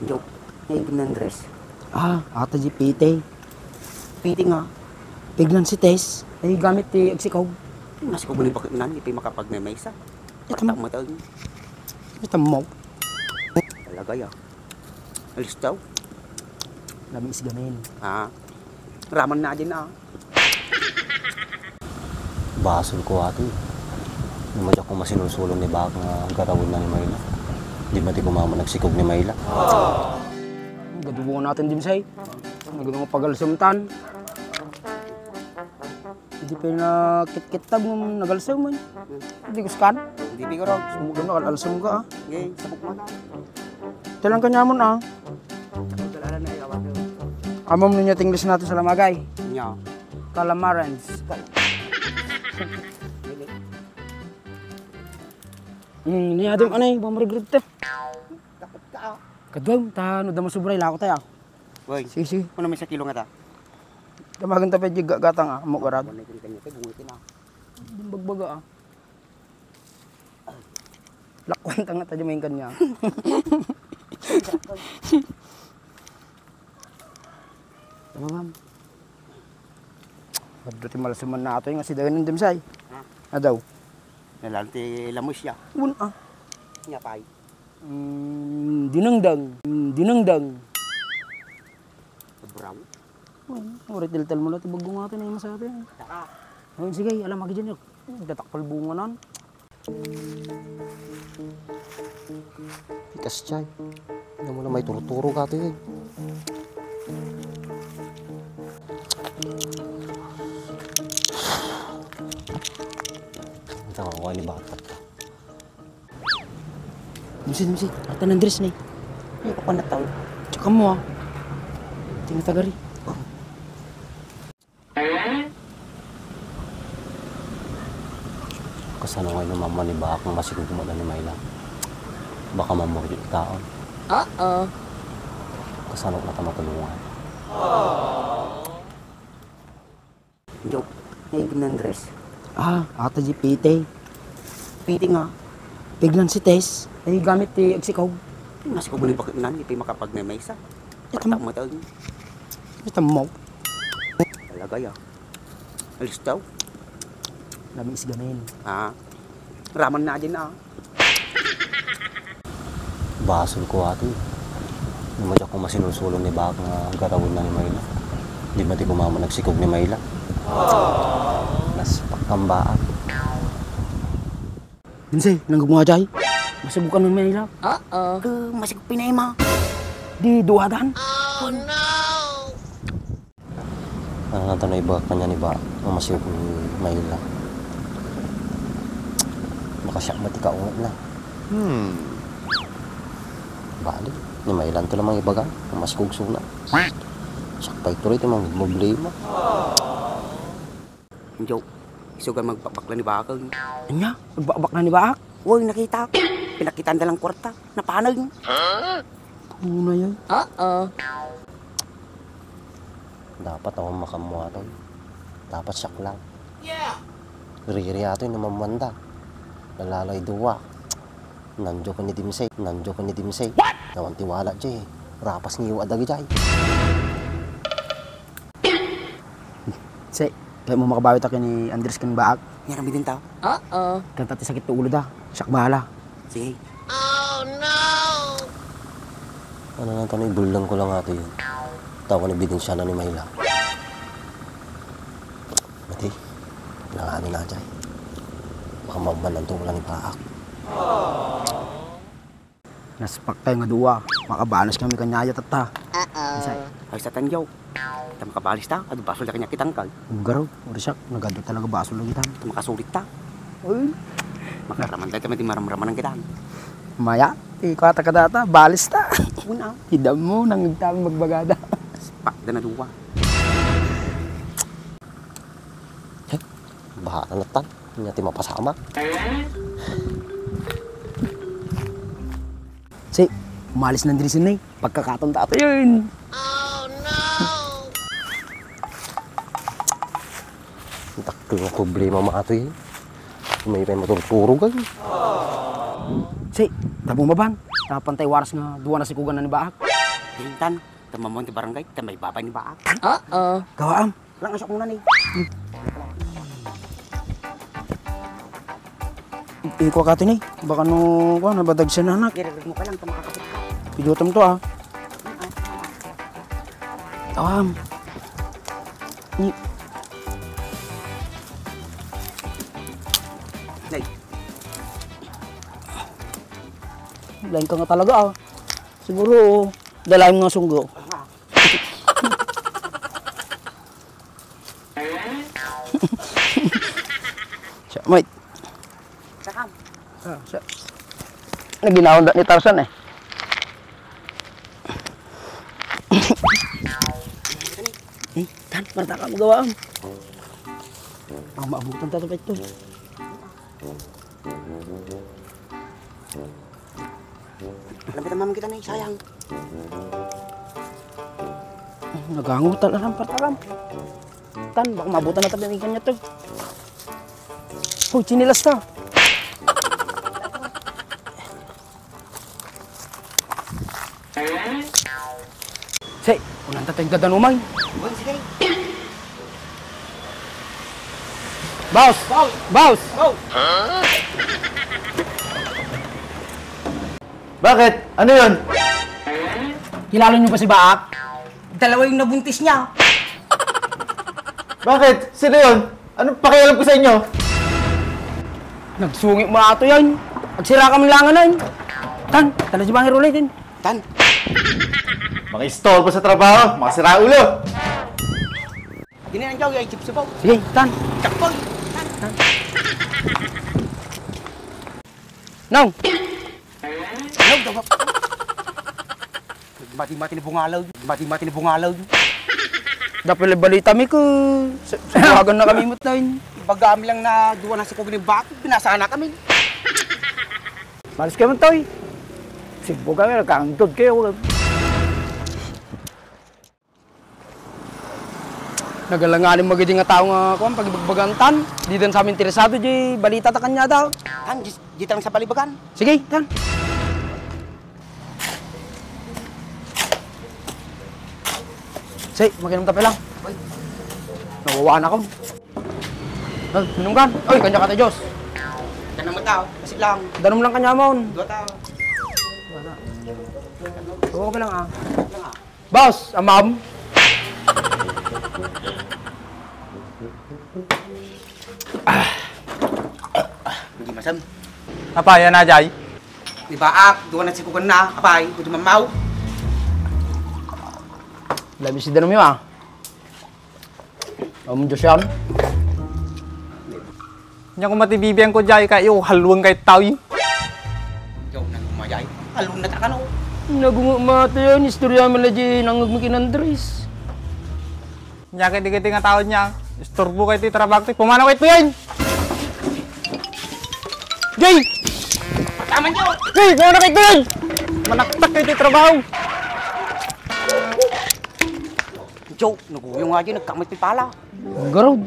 Joke. Naibin ng dress. Ata di pite. Piti nga. Pignan si Tess. Ay gamit ti agsikaw. Mas ko muli bakit nan, hindi makapag na may isa. Patak mo tayo. Ito mo. Talaga ya. Alis daw. Labing isgamin. Raman na din ah. Basol ko ate. Namadya ko masinusulong ni Bak nga garawin na ni Mayla. Di ba di kumama nagsikog ni Mayla? Gadubukan natin din say. Nagano pagalsamtan. Hindi pa na kit-kitab ng nagalsaw man. Hindi ko skan. Hindi bi ko raw. Sumugan na kalalsam ka Okay, sabok mo na. Talang kanya mo na. Dalala na yawan. Amam ninyo tinglis natin sa lamagay. Nya. Calamarans. Ini ada mana yang bang merigrid teh? Dapat ka. Kadwang ta no dama subray lako tayo. Boy, Sige. kuno may 1 kilo nga ta. Tamagan ta pwede gatang mo garad. Kuno din kanya kay bungitin na. Bagbaga Lakwan ta nga ta main kanya. Tama ma'am. Badto malasuman na ato nga si dagan ng say. Adaw. Nalalti lamus siya. Nya pay. Dinangdang. Brown. Ora tiltal mo na ti bagong ato na masabi. Taka. Sige, alam magi dyan yun. Datakpal bunga nan. Tikas chay. Hindi mo na may turo-turo ka ate. Ito nga ko ni Bakat. Dimsi. Ata ng dress na eh. Ay ka pa na taw. Tsaka mo Tingnan tagari. Kasano ngayon ng mama ni Bak ng masikog kumala ni Mayla. Baka mamordi yung taon. Kasano na ta matulungan. Joke. Naibin ng dress. Ata di pite. Piti nga. Pignan si Tess. Ay gamit ti agsikaw. Mas ko muli bakit nan, hindi makapag na may isa. Patak mo tayo. Ito mo. Talaga ya. Alis daw. Labing isgamin. Raman na din ah. Basol ko ate. Namadya ko masinusulong ni Bak nga garawin na ni Mayla. Di ba di kumama nagsikog ni Mayla? Nas pakambaan. Dinsay, nang gumawa jay. Masubukan mo Manila. Masig pinayma. Di duwadan. Nanganto na iba kanya ni Bak ang masikog ni Mayla. Baka siya matikaungat na. Bali, ni Maylan to lamang ibaga, ang mas kugso na. Sakpay tuloy ito mga problema. Joke. Isugan magbakbakla ni Bakang. Anya, nagbakbak na ni Baak. Uy, nakita ko. Pinakitaan dalang kwarta. Napanag. Puno yan. Dapat ako makamuha to. Dapat siyak lang. Riri ato yung namamanda. Nalalay duwa. Nandiyo ka ni Dimsay. What? Nawan tiwala dyan eh. Rapas ngiwa adagi dyan. Say, kaya mo makabawi ta ni Andres kan Baak. Ngarami din tao. Kanta ti sakit to ulo da. Siyak bahala. Sige. Ano lang ito, ibulang ko lang ato yun. Tawa ni ebidensya na ni Mayla. Mati, nangani na dyan. Baka mabanan ito wala ni Baak. Naspak tayo nga duwa. Makabanas kami kanyaya tata. Ay sa tanyaw. Ita makabalis ta. Ado basol na kanya kitangkal. Garaw, uri siyak. Nagado talaga baso lagi tam. Ito makasulit ta. Uy. Makaraman tayo kami maram-raman ng kitaan. Maya, kata data, balis ta. Una. Hidam mo, nangigtami magbagada. Spak na duwa. Bahala na tan. Hindi natin mapasama. Si, umalis na dirisin na eh. Pagkakataon tato yun. Takto ng problema maato yun. May pa matuturo ka yun. Si, tabong maban. Napantay waras nga duwa na si kugan na ni Baak. Dintan, tamamon ti barangay, tamay babay ni Baak. Gawaam. Lang asok muna ni. Iko ka tinay. Baka no, nabadag siya na anak. Giragag mo ka lang, tamakakapit ka. Pidutam to ah. Nay, Lain ka nga talaga ah. Siguro, dalayan mo nga sunggo. Siya, mate. sakam. Siya. Naginawan ni Tarzan eh. Tan, parta ka magawa. Maabutan tayo pa ito. Lapitan mamang kita na sayang. Nagangutan na lang, parta. Tan, baka maabutan na tayo ng kanya to. Hoy, chinilas ta. Say, unang tatay dadanumay. Buwan, sige. Boss! Boss! Bakit? Ano yun? Kilala niyo ba si Baak? Dalawa yung nabuntis niya. Bakit? Sino yun? Anong pakialam ko sa inyo? Nagsungit mo ato yan. Nagsira kami langan na yun. Tan, tala si Bangir ulit yun. Tan, Mga istol pa sa trabaho, mga siraulo. gini ang jaw, ay chip sipaw. Sige, Tan. Chakpoy. Nong! Ano, daw. Mati-mati ni bungalaw. Mati-mati ni bungalaw. Dapil balita mi ko. Sabagan na kami mut na yun. Baga kami lang na duwa na si Kog ni Baak, binasana kami. Malis kayo man toy. Sigbo kami, nagkaangtod kayo. Nagalanganin magiging nga tao nga kuwan, pagibagbagan Tan. Di din sa amin interesado, di balita ta kanya daw. Tan, dito lang sa palibagan. Sige, Tan. Say, makinom tayo lang. Nawawaan ako. Ay, minum kan. Oy, kanya ka tayo, Diyos. Tanang mo tao, kasi lang. Danom lang kanya mo. Dua tao. Oo ka lang ah. Boss, amam. Hindi masam. Apa, yan na, Jay? Ni Baak, duwa na si Kog na, apay, kudu mamaw. Labi si danom yun ah. Diyos yan. Nya ko matibibiyang ko, Jay, kayo halwang kay tao yun. Yaw na kumayay. Alun na takano. Nagumamata yan, istorya mo lang dyan, nangagmakin Andres. Nya kiti-kiti nga tao niya. Istorbo kayo ito trabaho. Pumanaw kayo ito yan! Jay! Taman niyo! Jay, pumanaw kayo ito yan! Manaktak kayo ito trabaho. Joe, naguyong nga dyan, nagkamit ni pala. Ang garod.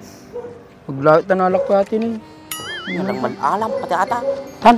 Maglahit na nalak pa atin eh. Walang mag-alam, pati ata. Tan,